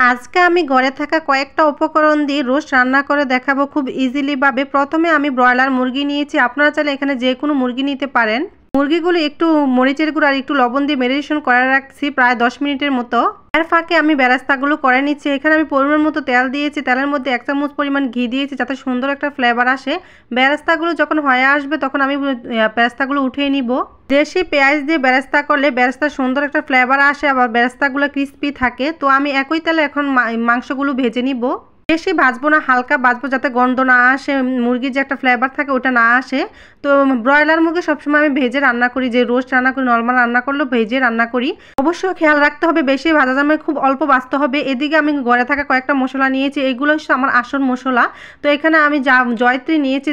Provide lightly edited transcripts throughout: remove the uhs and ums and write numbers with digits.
আজকে আমি ঘরে থাকা কয়েকটা উপকরণ দিয়ে রোস্ট রান্না করে দেখাবো খুব ইজিলি ভাবে। প্রথমে আমি ব্রয়লার মুরগি নিয়েছি, আপনারা চাইলে এখানে যে কোনো মুরগি নিতে পারেন। মুরগিগুলো একটু মরিচের গুঁড়ো আর একটু লবণ দিয়ে ম্যারিনেশন করে রাখছি প্রায় 10 মিনিটের মতো। এর ফাঁকে আমি বেরেস্তাগুলো করে নিচ্ছি। এখানে আমি পরিমাণ মতো তেল দিয়েছি, তেলের মধ্যে 1 চামচ পরিমাণ ঘি দিয়েছি যাতে সুন্দর একটা ফ্লেভার আসে। বেরেস্তাগুলো যখন হয়ে আসবে তখন আমি বেরেস্তাগুলো উঠিয়ে নিব। দেশি পেঁয়াজ দিয়ে বেরেস্তা করলে বেরেস্তার সুন্দর একটা ফ্লেভার আসে, আবার বেরেস্তাগুলো ক্রিস্পি থাকে। তো আমি একই তেলে এখন মাংসগুলো ভেজে নিব। বেশি ভাজবো না, হালকা ভাজবো যাতে গন্ধ না আসে, মুরগির যে একটা ফ্লেভার থাকে ওটা না আসে। তো ব্রয়লার মুরগি সবসময় আমি ভেজে রান্না করি, যে রোস্ট রান্না করি নর্মাল রান্না করলেও ভেজে রান্না করি। অবশ্যই খেয়াল রাখতে হবে বেশি ভাজা যাবে, খুব অল্প ভাজতে হবে। এদিকে আমি ঘরে থাকা কয়েকটা মশলা নিয়েছি, এইগুলো হচ্ছে আমার আসল মশলা। তো এখানে আমি জয়ত্রী নিয়েছি,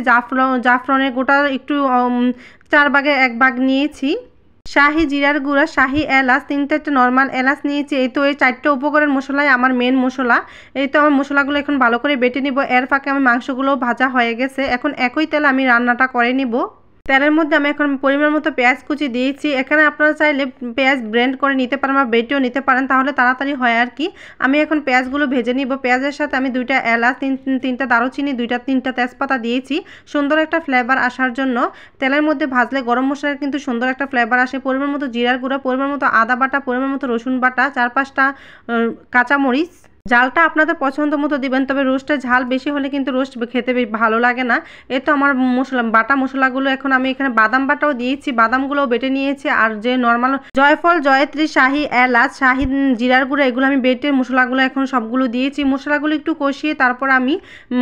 জাফরানের গোটা একটু 4 ভাগের 1 ভাগ নিয়েছি। শাহি জিরার গুঁড়া, শাহি এলাচ, 3-4টা নর্মাল এলাচ নিয়েছি। এই তো এই 4টে উপকরণ মশলাই আমার মেন মশলা। এই তো আমার মশলাগুলো এখন ভালো করে বেটে নিব। এর ফাঁকে আমার মাংসগুলো ভাজা হয়ে গেছে, এখন একই তেলে আমি রান্নাটা করে নিব। তেলের মধ্যে আমি এখন পরিমাণ মতো পেঁয়াজ কুচি দিয়েছি। এখানে আপনারা চাইলে পেঁয়াজ ব্লেন্ড করে নিতে পারেন বা বেটেও নিতে পারেন, তাহলে তাড়াতাড়ি হয় আর কি। আমি এখন পেঁয়াজগুলো ভেজে নিব। পেঁয়াজের সাথে আমি 2টা এলাচ, 3টা দারুচিনি, 3টা তেজপাতা দিয়েছি সুন্দর একটা ফ্লেভার আসার জন্য। তেলের মধ্যে ভাজলে গরম মশলার কিন্তু সুন্দর একটা ফ্লেভার আসে। পরিমাণ মতো জিরার গুঁড়া, পরিমাণ মতো আদা বাটা, পরিমাণ মতো রসুন বাটা, 4-5টা কাঁচামরিচ। ঝালটা আপনাদের পছন্দ মতো দিবেন, তবে রোস্টের ঝাল বেশি হলে কিন্তু রোস্ট খেতে ভালো লাগে না। এই তো আমার বাটা মশলাগুলো এখন আমি এখানে বাদাম বাটাও দিয়েছি, বাদামগুলোও বেটে নিয়েছি। আর যে নর্মাল জয়ফল, জয়ত্রী, শাহি এলাচ, শাহি জিরার গুঁড়া, এগুলো আমি বেটে মশলাগুলো এখন সবগুলো দিয়েছি। মশলাগুলো একটু কষিয়ে তারপর আমি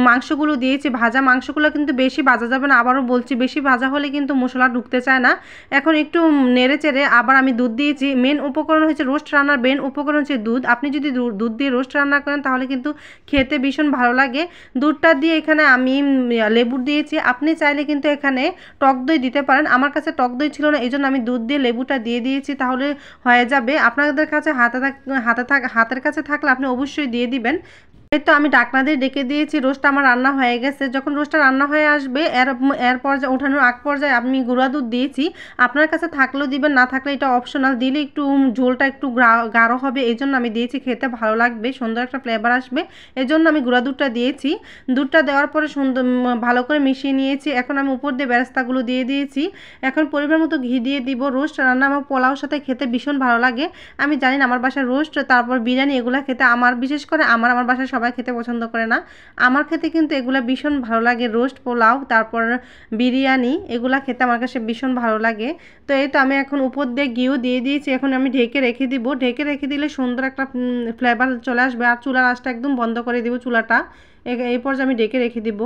মাংসগুলো দিয়েছি। ভাজা মাংসগুলো কিন্তু বেশি ভাজা যাবে না, আবারও বলছি বেশি ভাজা হলে কিন্তু মশলা ঢুকতে চায় না। এখন একটু নেড়ে চেড়ে আবার আমি দুধ দিয়েছি। মেন উপকরণ হচ্ছে রোস্ট রান্নার মেন উপকরণ হচ্ছে দুধ। আপনি যদি দুধ দিয়ে রোস্ট রান্না করেন তাহলে কিন্তু খেতে ভীষণ ভালো লাগে। দুধটা দিয়ে এখানে আমি লেবু দিয়েছি, আপনি চাইলে কিন্তু এখানে টক দই দিতে পারেন। আমার কাছে টক দই ছিল না, এই জন্য আমি দুধ দিয়ে লেবুটা দিয়ে দিয়েছি, তাহলে হয়ে যাবে। আপনাদের কাছে হাতের কাছে থাকলে আপনি অবশ্যই দিয়ে দিবেন। এই তো আমি ঢাকনা দিয়ে ডেকে দিয়েছি। রোস্ট আমার রান্না হয়ে গেছে। যখন রোস্টটা রান্না হয়ে আসবে এর পর্যায়ে ওঠানোর আগ পর্যায়ে আমি গুঁড়া দুধ দিয়েছি। আপনার কাছে থাকলেও দিবেন, না থাকলে এটা অপশনাল। দিলে একটু ঝোলটা একটু গাঢ় হবে, এই জন্য আমি দিয়েছি। খেতে ভালো লাগবে, সুন্দর একটা ফ্লেভার আসবে, এই জন্য আমি গুঁড়া দুধটা দিয়েছি। দুধটা দেওয়ার পরে সুন্দর ভালো করে মিশিয়ে নিয়েছি। এখন আমি উপর দিয়ে বেরেস্তাগুলো দিয়ে দিয়েছি। এখন পরিমাণ মতো ঘি দিয়ে দিব। রোস্ট রান্না আমার পোলাওর সাথে খেতে ভীষণ ভালো লাগে। আমি জানি না, আমার বাসায় রোস্ট তারপর বিরিয়ানি এগুলো খেতে আমার বিশেষ করে আমার বাসায় সবাই খেতে পছন্দ করে না। আমার খেতে কিন্তু এগুলা ভীষণ ভালো লাগে। রোস্ট, পোলাও, তারপর বিরিয়ানি, এগুলা খেতে আমার কাছে ভীষণ ভালো লাগে। তো এই তো আমি এখন উপর দিয়ে ঘিও দিয়ে দিয়েছি। এখন আমি ঢেকে রেখে দিব। ঢেকে রেখে দিলে সুন্দর একটা ফ্লেভার চলে আসবে। আর চুলার আঁচটা একদম বন্ধ করে দিব চুলাটা। এই পর্যায়ে আমি ঢেকে রেখে দিব।